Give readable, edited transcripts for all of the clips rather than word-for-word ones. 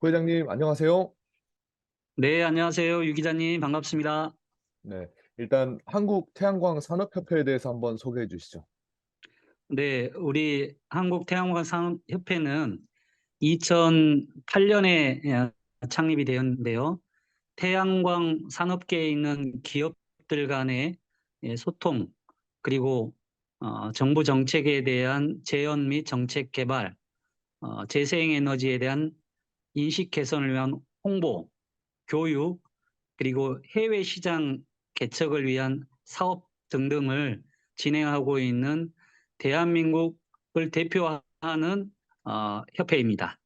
부회장님, 안녕하세요. 네, 안녕하세요. 유 기자님, 반갑습니다. 네. 일단 한국 태양광 산업협회에 대해서 한번 소개해 주시죠. 네, 우리 한국태양광 산업협회는 2008년에 창립이 되었는데요. 태양광 산업계에 있는 기업들 간의 소통, 그리고 정부 정책에 대한 재현 및 정책 개발, 재생에너지에 대한 인식 개선을 위한 홍보, 교육, 그리고 해외 시장 개척을 위한 사업 등등을 진행하고 있는 대한민국을 대표하는 협회입니다.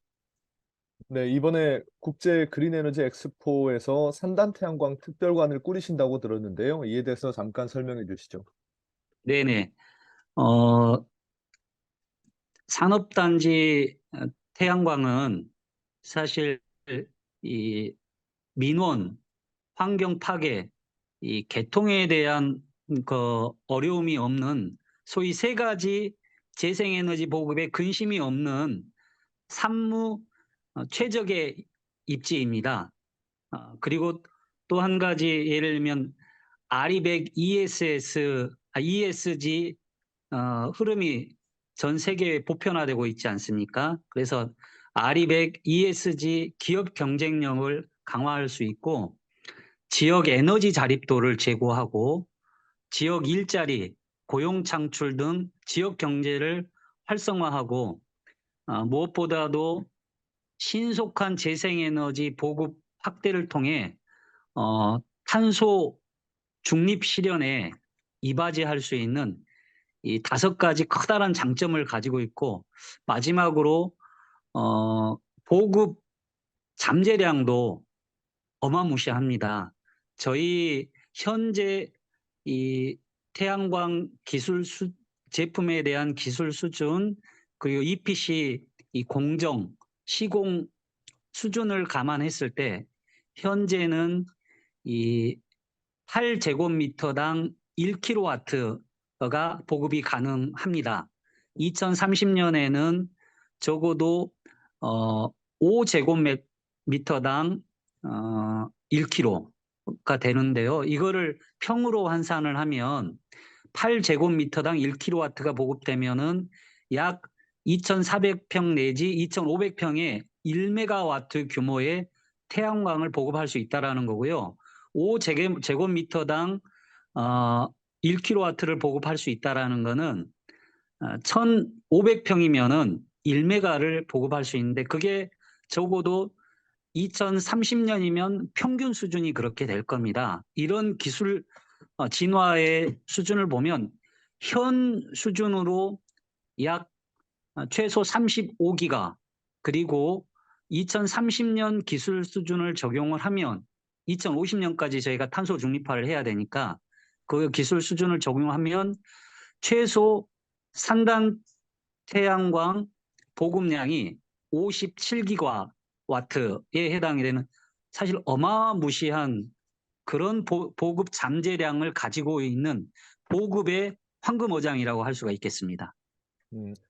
네, 이번에 국제 그린 에너지 엑스포에서 산단 태양광 특별관을 꾸리신다고 들었는데요. 이에 대해서 잠깐 설명해 주시죠. 네네. 어, 산업단지 태양광은 사실 이 민원, 환경 파괴, 이 개통에 대한 어려움이 없는 소위 세 가지 재생에너지 보급에 근심이 없는 산무 최적의 입지입니다. 그리고 또 한 가지 예를 들면 RE100 ESG 흐름이 전 세계에 보편화되고 있지 않습니까? 그래서 RE100 ESG 기업 경쟁력을 강화할 수 있고 지역 에너지 자립도를 제고하고 지역 일자리, 고용 창출 등 지역 경제를 활성화하고 무엇보다도 신속한 재생에너지 보급 확대를 통해 탄소 중립 실현에 이바지할 수 있는 이 5가지 커다란 장점을 가지고 있고 마지막으로 보급 잠재량도 어마무시합니다. 저희 현재 이 태양광 제품에 대한 기술 수준 그리고 EPC 이 공정 시공 수준을 감안했을 때 현재는 이 8제곱미터당 1kW가 보급이 가능합니다. 2030년에는 적어도 5제곱미터당 1kg가 되는데요. 이거를 평으로 환산을 하면 8제곱미터당 1kW가 보급되면은 약 2,400평 내지 2,500평의 1메가와트 규모의 태양광을 보급할 수 있다라는 거고요. 5제곱미터당 1kW를 보급할 수 있다라는 거는 1,500평이면은 1메가를 보급할 수 있는데 그게 적어도 2030년이면 평균 수준이 그렇게 될 겁니다. 이런 기술 진화의 수준을 보면 현 수준으로 약 최소 35기가 그리고 2030년 기술 수준을 적용을 하면 2050년까지 저희가 탄소 중립화를 해야 되니까 그 기술 수준을 적용하면 최소 산단 태양광 보급량이 57기가와트에 해당이 되는 사실 어마무시한 그런 보급 잠재량을 가지고 있는 보급의 황금어장이라고 할 수가 있겠습니다.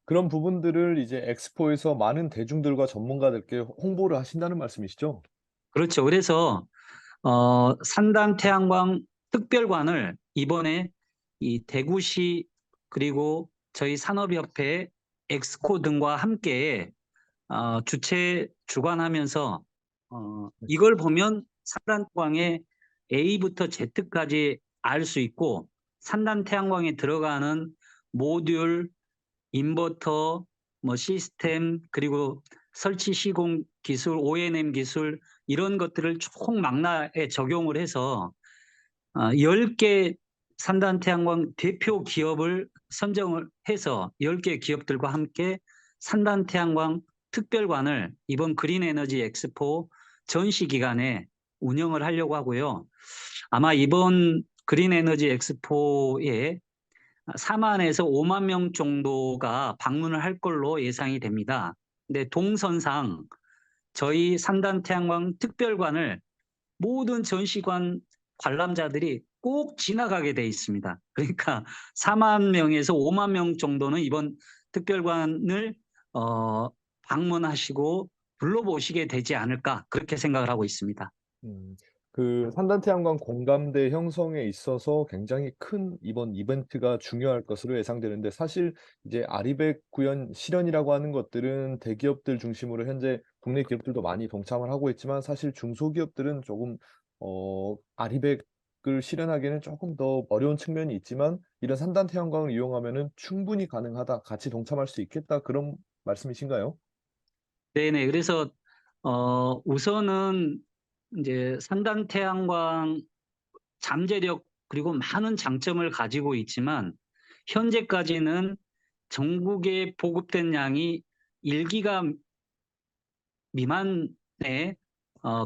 그런 부분들을 이제 엑스포에서 많은 대중들과 전문가들께 홍보를 하신다는 말씀이시죠? 그렇죠. 그래서 산단 태양광 특별관을 이번에 이 대구시 그리고 저희 산업협회 엑스코 등과 함께 주관하면서 이걸 보면 산단 태양광의 A부터 Z까지 알 수 있고 산단 태양광에 들어가는 모듈, 인버터, 뭐 시스템 그리고 설치 시공 기술, O&M 기술 이런 것들을 총망라에 적용을 해서 10개 산단 태양광 대표 기업을 선정을 해서 10개 기업들과 함께 산단 태양광 특별관을 이번 그린 에너지 엑스포 전시 기간에 운영을 하려고 하고요. 아마 이번 그린 에너지 엑스포에 4만에서 5만 명 정도가 방문을 할 걸로 예상이 됩니다. 근데 동선상 저희 산단 태양광 특별관을 모든 전시관 관람자들이 꼭 지나가게 돼 있습니다. 그러니까 4만 명에서 5만 명 정도는 이번 특별관을 방문하시고 불러보시게 되지 않을까 그렇게 생각을 하고 있습니다. 음, 그 산단태양광 공감대 형성에 있어서 굉장히 큰 이번 이벤트가 중요할 것으로 예상되는데 사실 이제 아리백 구현 실현이라고 하는 것들은 대기업들 중심으로 현재 국내 기업들도 많이 동참을 하고 있지만 사실 중소기업들은 조금 아리백을 실현하기에는 조금 더 어려운 측면이 있지만 이런 산단태양광을 이용하면은 충분히 가능하다, 같이 동참할 수 있겠다 그런 말씀이신가요? 네네. 그래서 우선은 이제 산단 태양광 잠재력 그리고 많은 장점을 가지고 있지만 현재까지는 전국에 보급된 양이 1기가 미만에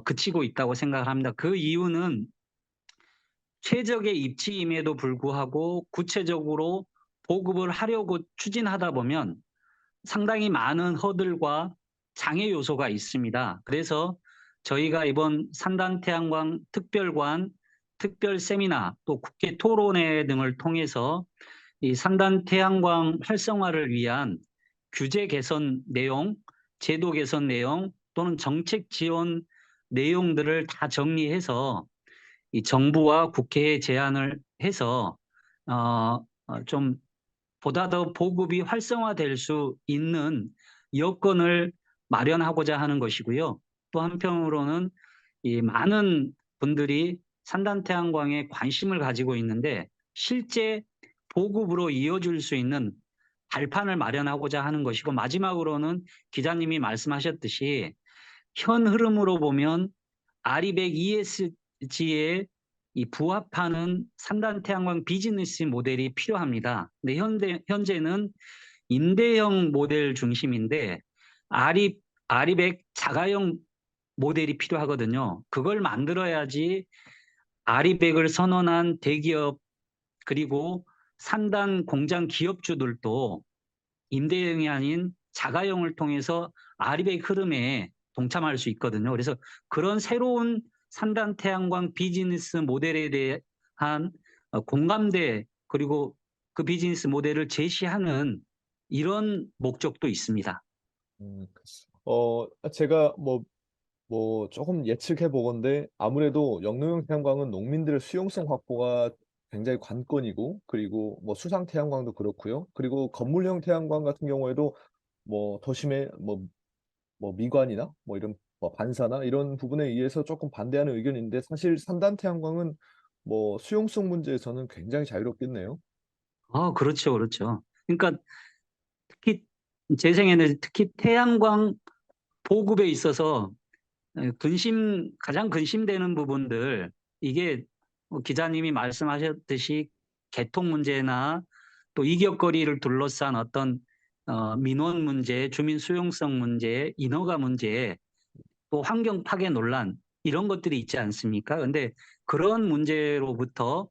그치고 있다고 생각을 합니다. 그 이유는 최적의 입지임에도 불구하고 구체적으로 보급을 하려고 추진하다 보면 상당히 많은 허들과 장애 요소가 있습니다. 그래서 저희가 이번 산단태양광 특별관, 특별 세미나, 또 국회 토론회 등을 통해서 이 산단태양광 활성화를 위한 규제 개선 내용, 제도 개선 내용 또는 정책 지원 내용들을 다 정리해서 이 정부와 국회에 제안을 해서 좀 보다 더 보급이 활성화될 수 있는 여건을 마련하고자 하는 것이고요. 또 한편으로는 이 많은 분들이 산단태양광에 관심을 가지고 있는데 실제 보급으로 이어질 수 있는 발판을 마련하고자 하는 것이고 마지막으로는 기자님이 말씀하셨듯이 현 흐름으로 보면 아리백 ESG에 이 부합하는 산단 태양광 비즈니스 모델이 필요합니다. 근데 현재는 임대형 모델 중심인데 아리백 자가용 모델이 필요하거든요. 그걸 만들어야지 아리백을 선언한 대기업 그리고 산단 공장 기업주들도 임대형이 아닌 자가용을 통해서 아리백 흐름에 동참할 수 있거든요. 그래서 그런 새로운 산단 태양광 비즈니스 모델에 대한 공감대 그리고 그 비즈니스 모델을 제시하는 이런 목적도 있습니다. 음. 제가 조금 예측해 보건대 아무래도 영농형 태양광은 농민들의 수용성 확보가 굉장히 관건이고 그리고 뭐 수상 태양광도 그렇고요. 그리고 건물형 태양광 같은 경우에도 도심의 미관이나 이런 반사나 이런 부분에 의해서 조금 반대하는 의견인데 사실 산단 태양광은 수용성 문제에서는 굉장히 자유롭겠네요. 그렇죠, 그렇죠. 그러니까 특히 재생에너지, 특히 태양광 보급에 있어서 가장 근심되는 부분들, 이게 기자님이 말씀하셨듯이 개통 문제나 또 이격거리를 둘러싼 어떤 민원 문제, 주민 수용성 문제, 인허가 문제, 또 환경 파괴 논란 이런 것들이 있지 않습니까? 근데 그런 문제로부터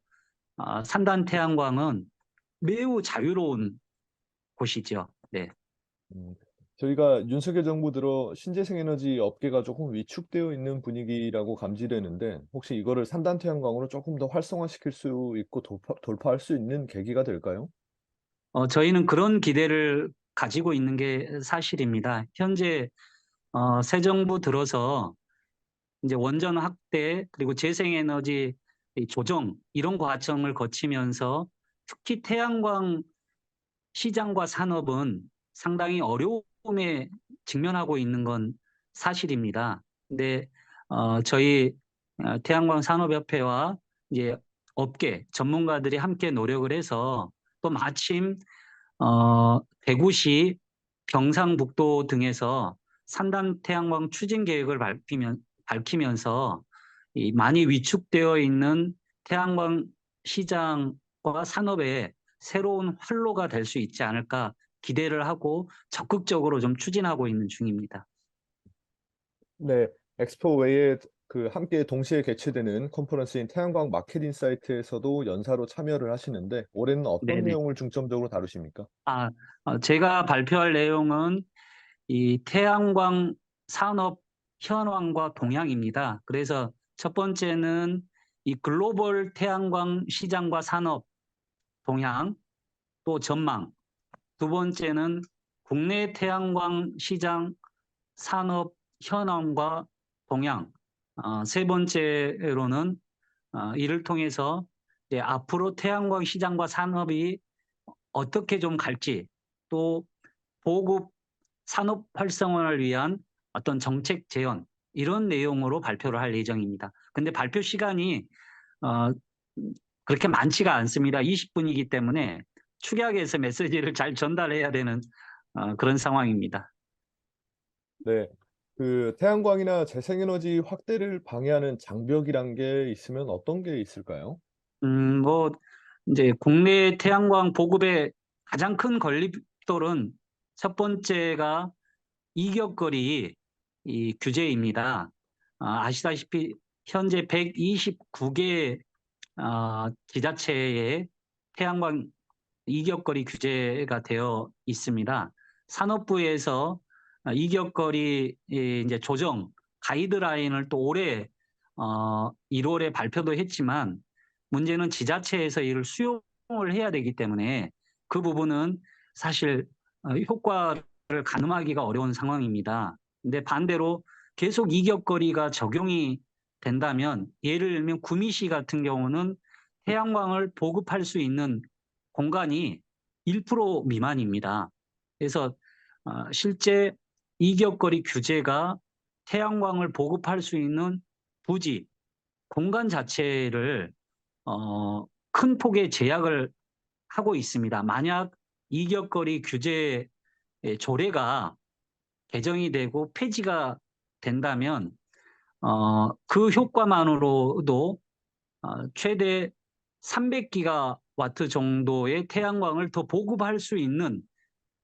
산단 태양광은 매우 자유로운 곳이죠. 네. 음. 저희가 윤석열 정부 들어 신재생 에너지 업계가 조금 위축되어 있는 분위기라고 감지되는데 혹시 이거를 산단 태양광으로 조금 더 활성화시킬 수 있고 돌파할 수 있는 계기가 될까요? 저희는 그런 기대를 가지고 있는 게 사실입니다. 현재 새 정부 들어서 이제 원전 확대 그리고 재생에너지 조정 이런 과정을 거치면서 특히 태양광 시장과 산업은 상당히 어려움에 직면하고 있는 건 사실입니다. 근데 저희 태양광 산업협회와 이제 업계 전문가들이 함께 노력을 해서 또 마침 대구시 경상북도 등에서 산단 태양광 추진 계획을 밝히면서 이 많이 위축되어 있는 태양광 시장과 산업의 새로운 활로가 될 수 있지 않을까 기대를 하고 적극적으로 좀 추진하고 있는 중입니다. 네. 엑스포 외에 그 함께 동시에 개최되는 컨퍼런스인 태양광 마켓 인사이트에서도 연사로 참여를 하시는데 올해는 어떤 네네. 내용을 중점적으로 다루십니까? 제가 발표할 내용은 이 태양광 산업 현황과 동향입니다. 그래서 첫 번째는 이 글로벌 태양광 시장과 산업 동향 또 전망, 두 번째는 국내 태양광 시장 산업 현황과 동향, 세 번째로는 이를 통해서 이제 앞으로 태양광 시장과 산업이 어떻게 좀 갈지, 또 보급 산업 활성화를 위한 어떤 정책 제언, 이런 내용으로 발표를 할 예정입니다. 근데 발표 시간이 어, 그렇게 많지가 않습니다. 20분이기 때문에 축약해서 메시지를 잘 전달해야 되는 그런 상황입니다. 네. 그 태양광이나 재생에너지 확대를 방해하는 장벽이란 게 있으면 어떤 게 있을까요? 뭐 이제 국내 태양광 보급의 가장 큰 걸림돌은 첫 번째가 이격거리 이 규제입니다. 아시다시피 현재 129개 지자체에 태양광 이격거리 규제가 되어 있습니다. 산업부에서 이격거리 이제 조정 가이드라인을 또 올해 1월에 발표도 했지만 문제는 지자체에서 이를 수용을 해야 되기 때문에 그 부분은 사실 효과를 가늠하기가 어려운 상황입니다. 근데 반대로 계속 이격거리가 적용이 된다면 예를 들면 구미시 같은 경우는 태양광을 보급할 수 있는 공간이 1% 미만입니다. 그래서 실제 이격거리 규제가 태양광을 보급할 수 있는 부지, 공간 자체를 큰 폭의 제약을 하고 있습니다. 만약 이격거리 규제 조례가 개정이 되고 폐지가 된다면 그 효과만으로도 최대 300기가와트 정도의 태양광을 더 보급할 수 있는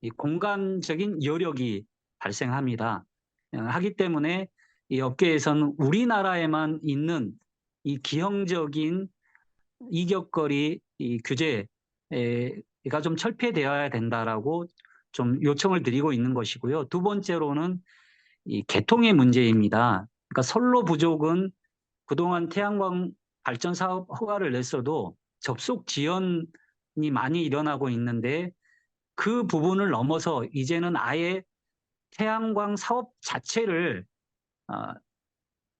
이 공간적인 여력이 발생합니다. 하기 때문에 이 업계에서는 우리나라에만 있는 이 기형적인 이격거리 이 규제가 좀 철폐되어야 된다라고 좀 요청을 드리고 있는 것이고요. 두 번째로는 이 개통의 문제입니다. 그러니까 선로 부족은 그동안 태양광 발전 사업 허가를 냈어도 접속 지연이 많이 일어나고 있는데 그 부분을 넘어서 이제는 아예 태양광 사업 자체를 어,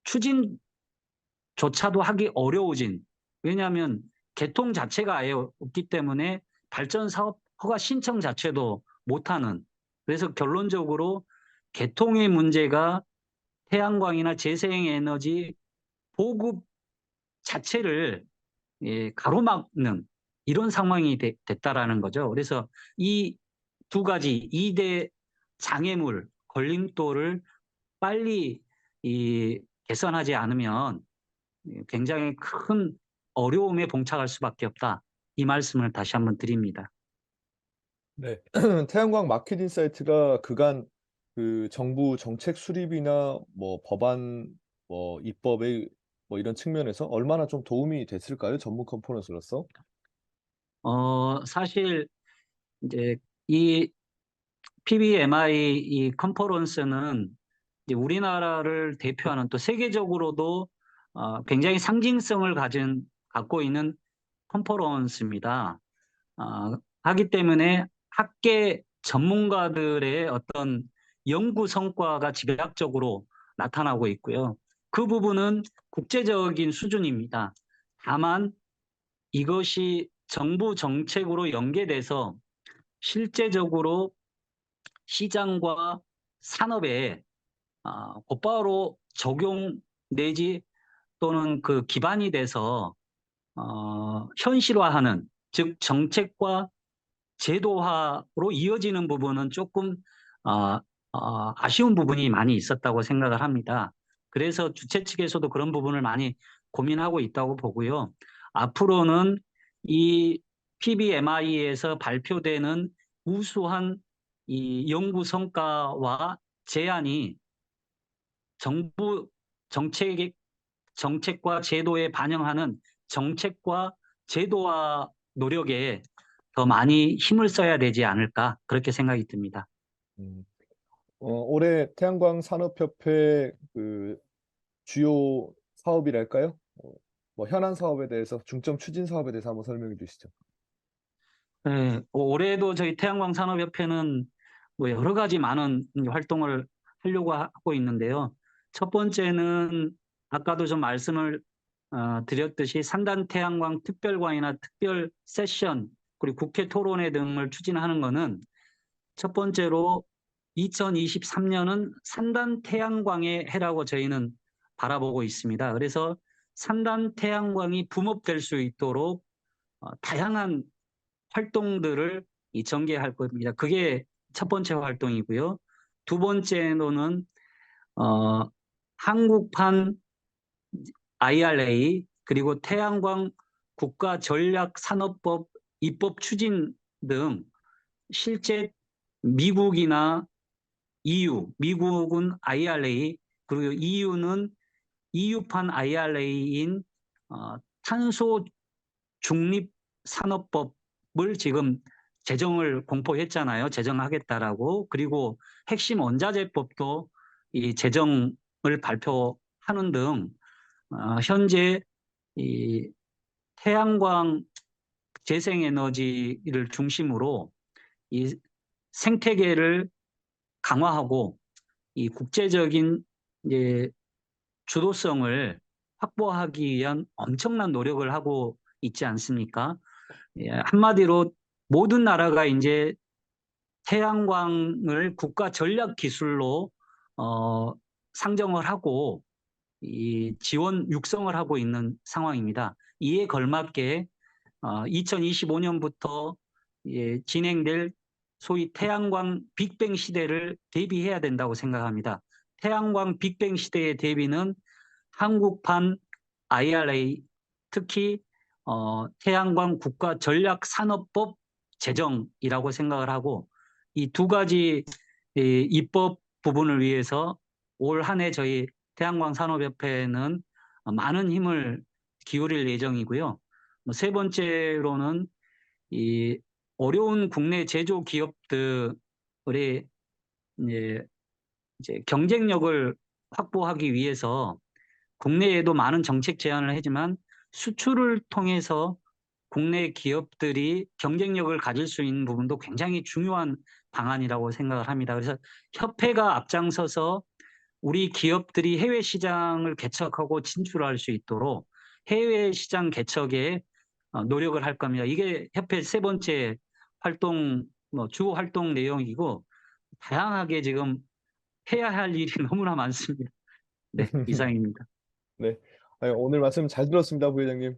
추진조차도 하기 어려워진, 왜냐하면 개통 자체가 아예 없기 때문에 발전 사업 허가 신청 자체도 못하는, 그래서 결론적으로 개통의 문제가 태양광이나 재생에너지 보급 자체를 가로막는 이런 상황이 됐다라는 거죠. 그래서 이 두 가지 2대 장애물, 걸림돌을 빨리 개선하지 않으면 굉장히 큰 어려움에 봉착할 수밖에 없다. 이 말씀을 다시 한번 드립니다. 네. 태양광 마케팅 사이트가 그간 그 정부 정책 수립이나 뭐 법안 뭐 입법의 뭐 이런 측면에서 얼마나 좀 도움이 됐을까요? 전문 컨퍼런스로서? 사실 이제 이 PBMI 이 컨퍼런스는 이제 우리나라를 대표하는, 또 세계적으로도 굉장히 상징성을 갖고 있는 컨퍼런스입니다. 하기 때문에 학계 전문가들의 어떤 연구 성과가 집약적으로 나타나고 있고요. 그 부분은 국제적인 수준입니다. 다만 이것이 정부 정책으로 연계돼서 실제적으로 시장과 산업에 곧바로 적용 내지 또는 그 기반이 돼서 현실화하는, 즉 정책과 제도화로 이어지는 부분은 조금 어, 아쉬운 부분이 많이 있었다고 생각을 합니다. 그래서 주최 측에서도 그런 부분을 많이 고민하고 있다고 보고요. 앞으로는 이 PBMI에서 발표되는 우수한 이 연구 성과와 제안이 정부 정책과 제도에 반영하는 정책과 제도화 노력에 더 많이 힘을 써야 되지 않을까, 그렇게 생각이 듭니다. 음. 올해 태양광 산업협회 그 주요 사업이랄까요? 뭐 현안 사업에 대해서 중점 추진 사업에 대해서 한번 설명해 주시죠. 네, 올해도 저희 태양광 산업협회는 뭐 여러 가지 많은 활동을 하려고 하고 있는데요. 첫 번째는 아까도 좀 말씀을 드렸듯이 산단 태양광 특별관이나 특별 세션 그리고 국회 토론회 등을 추진하는 것은 첫 번째로 2023년은 산단 태양광의 해라고 저희는 바라보고 있습니다. 그래서 산단 태양광이 붐업될 수 있도록 다양한 활동들을 전개할 겁니다. 그게 첫 번째 활동이고요. 두 번째로는 한국판 IRA 그리고 태양광 국가전략산업법 입법 추진 등 실제 미국이나 EU, 미국은 IRA 그리고 EU는 EU판 IRA인 탄소 중립 산업법을 지금 제정을 공포했잖아요. 제정하겠다라고. 그리고 핵심 원자재법도 이 제정을 발표하는 등 현재 이 태양광 재생에너지를 중심으로 이 생태계를 강화하고 이 국제적인 이제 주도성을 확보하기 위한 엄청난 노력을 하고 있지 않습니까? 예, 한마디로 모든 나라가 이제 태양광을 국가 전략 기술로 상정을 하고 이 지원 육성을 하고 있는 상황입니다. 이에 걸맞게 2025년부터 진행될 소위 태양광 빅뱅 시대를 대비해야 된다고 생각합니다. 태양광 빅뱅 시대의 대비는 한국판 IRA, 특히 태양광 국가 전략 산업법 제정이라고 생각을 하고 이 두 가지 입법 부분을 위해서 올 한 해 저희 태양광 산업협회는 많은 힘을 기울일 예정이고요. 세 번째로는 이 어려운 국내 제조 기업들의 이제 경쟁력을 확보하기 위해서 국내에도 많은 정책 제안을 하지만 수출을 통해서 국내 기업들이 경쟁력을 가질 수 있는 부분도 굉장히 중요한 방안이라고 생각을 합니다. 그래서 협회가 앞장서서 우리 기업들이 해외 시장을 개척하고 진출할 수 있도록 해외 시장 개척에 노력을 할 겁니다. 이게 협회 세 번째 활동, 주 활동 내용이고 다양하게 지금 해야 할 일이 너무나 많습니다. 네, 이상입니다. 네. 오늘 말씀 잘 들었습니다, 부회장님.